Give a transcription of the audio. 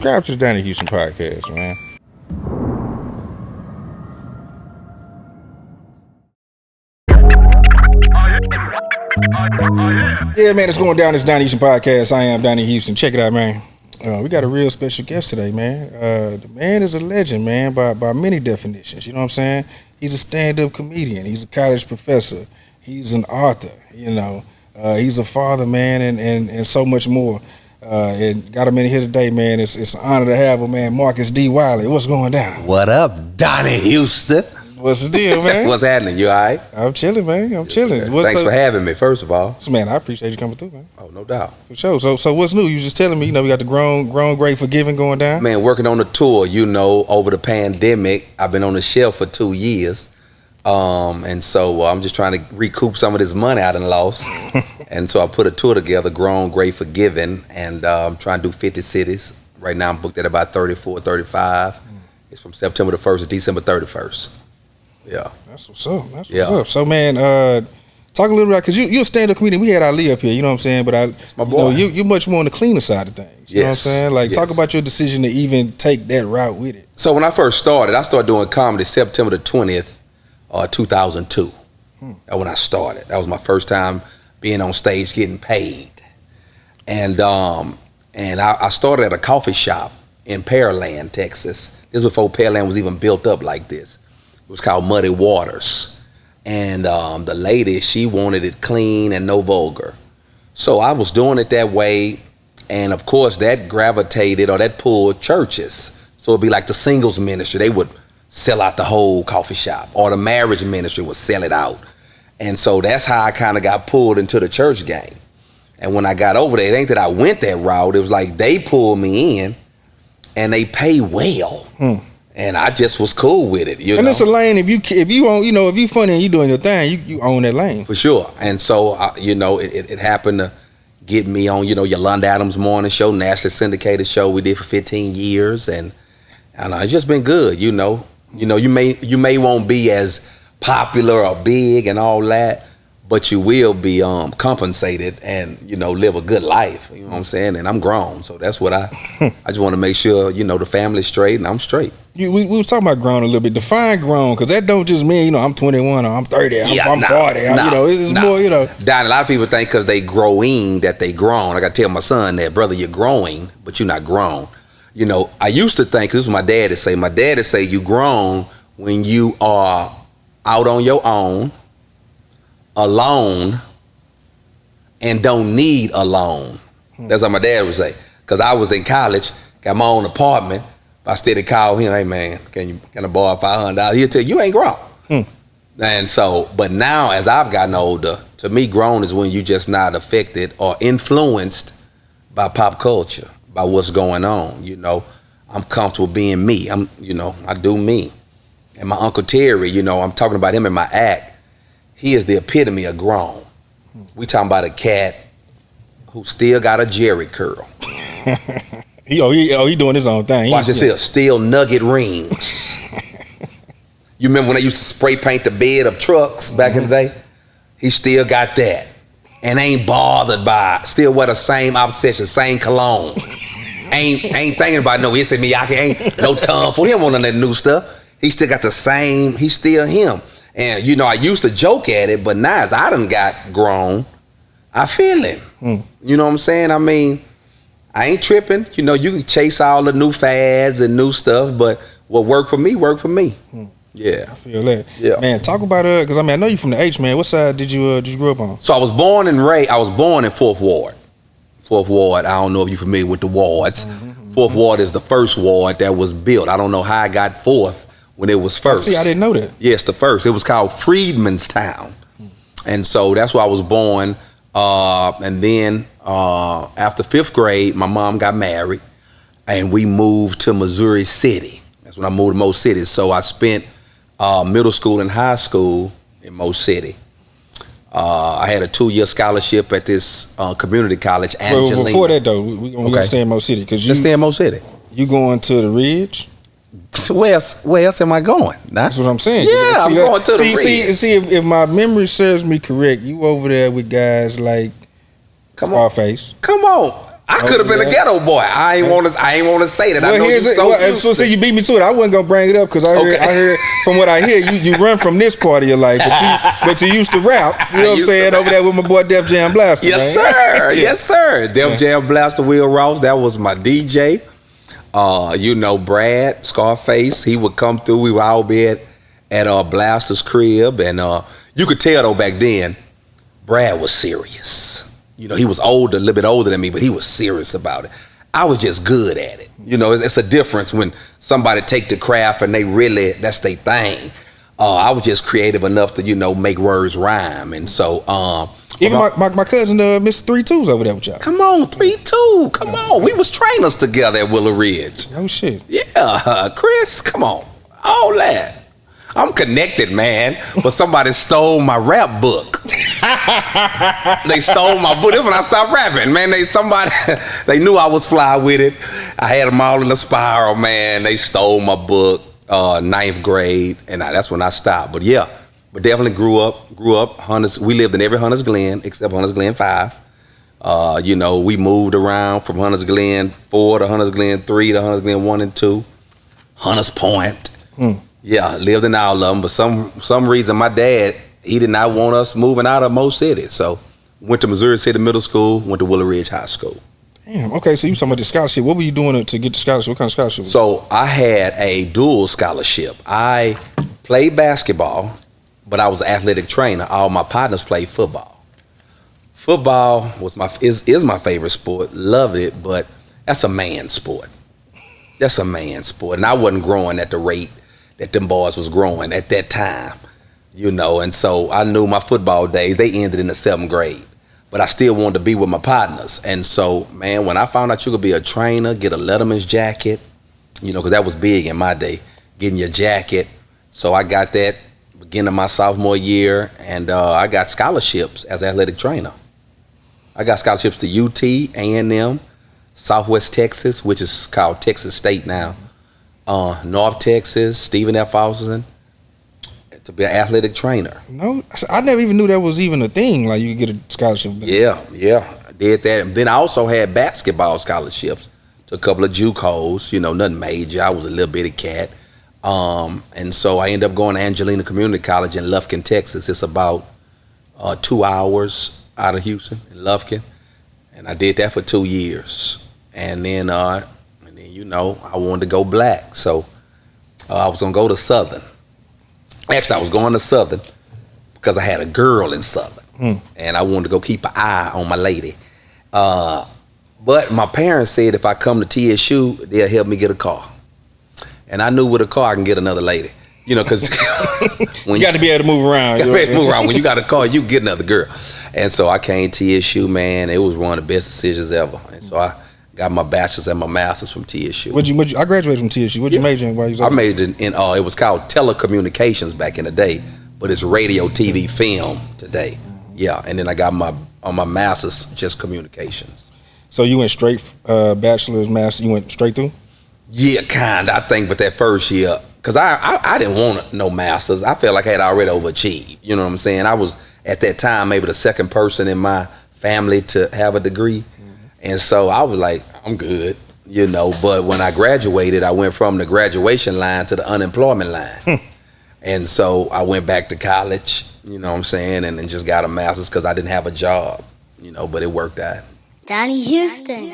subscribe to the Donnie Houston podcast, man. Yeah, man, it's going down this Donnie Houston podcast. I am Donnie Houston. Check it out, man. We got a real special guest today, man. The man is a legend, man, by many definitions. You know what I'm saying? He's a stand-up comedian. He's a college professor. He's an author. You know, he's a father, man, and so much more. And got him in here today, man. It's an honor to have him, man. Marcus D. Wiley. What's going down? What up, Donnie Houston? What's the deal, man? What's happening? You all right? I'm chilling, man. I'm chilling. Thanks for having me, first of all. Man, I appreciate you coming through, man. Oh, no doubt. For sure. So what's new? You just telling me, you know, we got the Grown, Great, Forgiving going down? Man, working on a tour, you know, over the pandemic. I've been on the shelf for 2 years. And so I'm just trying to recoup some of this money I done lost. And so I put a tour together, Grown, Great, Forgiving, and I'm trying to do 50 cities. Right now I'm booked at about 34, 35. It's from September the 1st to December 31st. Yeah. That's what's up. That's what's up. So, man, talk a little bit, because you're a stand-up comedian. We had Ali up here, you know what I'm saying? But That's my boy. You know, you're much more on the cleaner side of things. You know what I'm saying? Like, talk about your decision to even take that route with it. So when I first started, I started doing comedy September the 20th, 2002. That's when I started. That was my first time being on stage getting paid. And I started at a coffee shop in Pearland, Texas. This was before Pearland was even built up like this. It was called Muddy Waters. And the lady, she wanted it clean and no vulgar. So I was doing it that way. And of course that gravitated, or that pulled churches. So it'd be like the singles ministry. They would sell out the whole coffee shop, or the marriage ministry would sell it out. And so that's how I kind of got pulled into the church game. And when I got over there, it ain't that I went that route. It was like they pulled me in and they pay well. And I just was cool with it. You know? It's a lane. If you own, you know, if you funny and you doing your thing, you own that lane for sure. And so you know, it happened to get me on, you know, Yolanda Adams' morning show, nationally syndicated show we did for 15 years, and it's just been good. You know, you may won't be as popular or big and all that, but you will be compensated and, you know, live a good life. You know what I'm saying? And I'm grown, so that's what I just want to make sure, you know, the family's straight and I'm straight. We was talking about grown a little bit. Define grown, because that don't just mean, you know, I'm 21 or I'm 30, I'm 40. You know, it's more, you know. Don, a lot of people think because they growing that they grown. I got to tell my son that, brother, you're growing, but you're not grown. You know, I used to think, this is what my dad would say. My dad would say you grown when you are out on your own, alone, and don't need a loan. That's what my dad would say. Because I was in college, got my own apartment. I still call him, hey man, can I borrow $500? He'll tell you ain't grown. And so, but now as I've gotten older, to me, grown is when you just not affected or influenced by pop culture, by what's going on. You know, I'm comfortable being me. I do me. And my Uncle Terry, you know, I'm talking about him in my act. He is the epitome of grown. We talking about a cat who still got a Jerry curl. He doing his own thing. Watch this here, still nugget rings. You remember when they used to spray paint the bed of trucks back in the day? He still got that. And ain't bothered by it. Still wear the same obsession, same cologne. ain't thinking about no Issey Miyake, ain't no Tom Ford. He don't want none of that new stuff. He still got the same, he's still him. And you know, I used to joke at it, but now as I done got grown, I feel him. You know what I'm saying? I mean, I ain't tripping. You know, you can chase all the new fads and new stuff, but what worked for me, worked for me. Yeah. I feel that. Yeah. Man, talk about because I mean, I know you from the H, man. What side did you grow up on? So I was born in 4th Ward. 4th Ward, I don't know if you're familiar with the wards. 4th Ward is the first ward that was built. I don't know how I got 4th when it was first. See, I didn't know that. Yes, the first. It was called Freedmanstown. And so that's where I was born. And then after 5th grade, my mom got married and we moved to Missouri City. That's when I moved to Mo City. So I spent middle school and high school in Mo City. I had a 2-year scholarship at this community college, Angelina. Well, before that though, we're gonna stay in Mo City. Let's stay in Mo City. You going to the Ridge? So where else am I going? That's what I'm saying. Yeah, I'm going to the Ridge. See, if my memory serves me correct, you over there with guys like Scarface. Come on. I could have been a ghetto boy. I ain't want to say that. Well, I know you so you beat me to it. I wasn't gonna bring it up because I heard from what I hear, you run from this part of your life, but you used to rap. You know what I'm saying? Over there with my boy Def Jam Blaster. Yes, sir. Yes, sir. Def Jam Blaster, Will Ross. That was my DJ. Brad Scarface. He would come through. We would all be at Blaster's crib, and you could tell though back then, Brad was serious. He was a little bit older than me, but he was serious about it. I was just good at it. It's a difference when somebody take the craft and that's their thing. I was just creative enough to, make words rhyme. And so, even my cousin, Mr. 3-2's over there with y'all. Come on, 3-2. Come on. We was trainers together at Willow Ridge. Oh, shit. Yeah, Chris, come on. All that. I'm connected, man, but somebody stole my rap book. They stole my book. That's when I stopped rapping, man. They knew I was fly with it. I had them all in a spiral, man. They stole my book, 9th grade, and that's when I stopped. But yeah, definitely grew up. Hunters. We lived in every Hunters Glen except Hunters Glen 5. We moved around from Hunters Glen 4 to Hunters Glen 3 to Hunters Glen 1 and 2, Hunters Point. Yeah, lived in all of them, but some reason my dad, he did not want us moving out of most cities. So went to Missouri City Middle School, went to Willow Ridge High School. Damn, okay, so you talking about the scholarship. What were you doing to get the scholarship? What kind of scholarship? So I had a dual scholarship. I played basketball, but I was an athletic trainer. All my partners played football. Football is my favorite sport. Loved it, but that's a man's sport. That's a man's sport. And I wasn't growing at the rate that them boys was growing at that time, and so I knew my football days, they ended in the 7th grade, but I still wanted to be with my partners. And so, man, when I found out you could be a trainer, get a Letterman's jacket, because that was big in my day, getting your jacket. So I got that beginning of my sophomore year, and I got scholarships as an athletic trainer. I got scholarships to UT, A&M, Southwest Texas, which is called Texas State now, North Texas, Stephen F. Austin, to be an athletic trainer. No, I never even knew that was even a thing. Like you could get a scholarship. Yeah, I did that. And then I also had basketball scholarships to a couple of JUCOs. Nothing major. I was a little bitty cat, and so I ended up going to Angelina Community College in Lufkin, Texas. It's about 2 hours out of Houston in Lufkin, and I did that for 2 years, and then I wanted to go black, so I was gonna go to Southern. Actually, I was going to Southern because I had a girl in Southern, and I wanted to go keep an eye on my lady. But my parents said if I come to TSU, they'll help me get a car, and I knew with a car I can get another lady. Because when you got to be able to move around. When you got a car, you can get another girl. And so I came to TSU, man. It was one of the best decisions ever. And so I got my bachelor's and my master's from TSU. I graduated from TSU. What'd you major in? I majored in it was called telecommunications back in the day, but it's radio, TV, film today. Yeah, and then I got my master's just communications. So you went straight bachelor's, master's. You went straight through? Yeah, kind of. I think, but that first year, because I didn't want no master's. I felt like I had already overachieved. You know what I'm saying? I was at that time maybe the second person in my family to have a degree. And so I was like, I'm good, but when I graduated, I went from the graduation line to the unemployment line. And so I went back to college, and then just got a master's because I didn't have a job, but it worked out. Donnie Houston.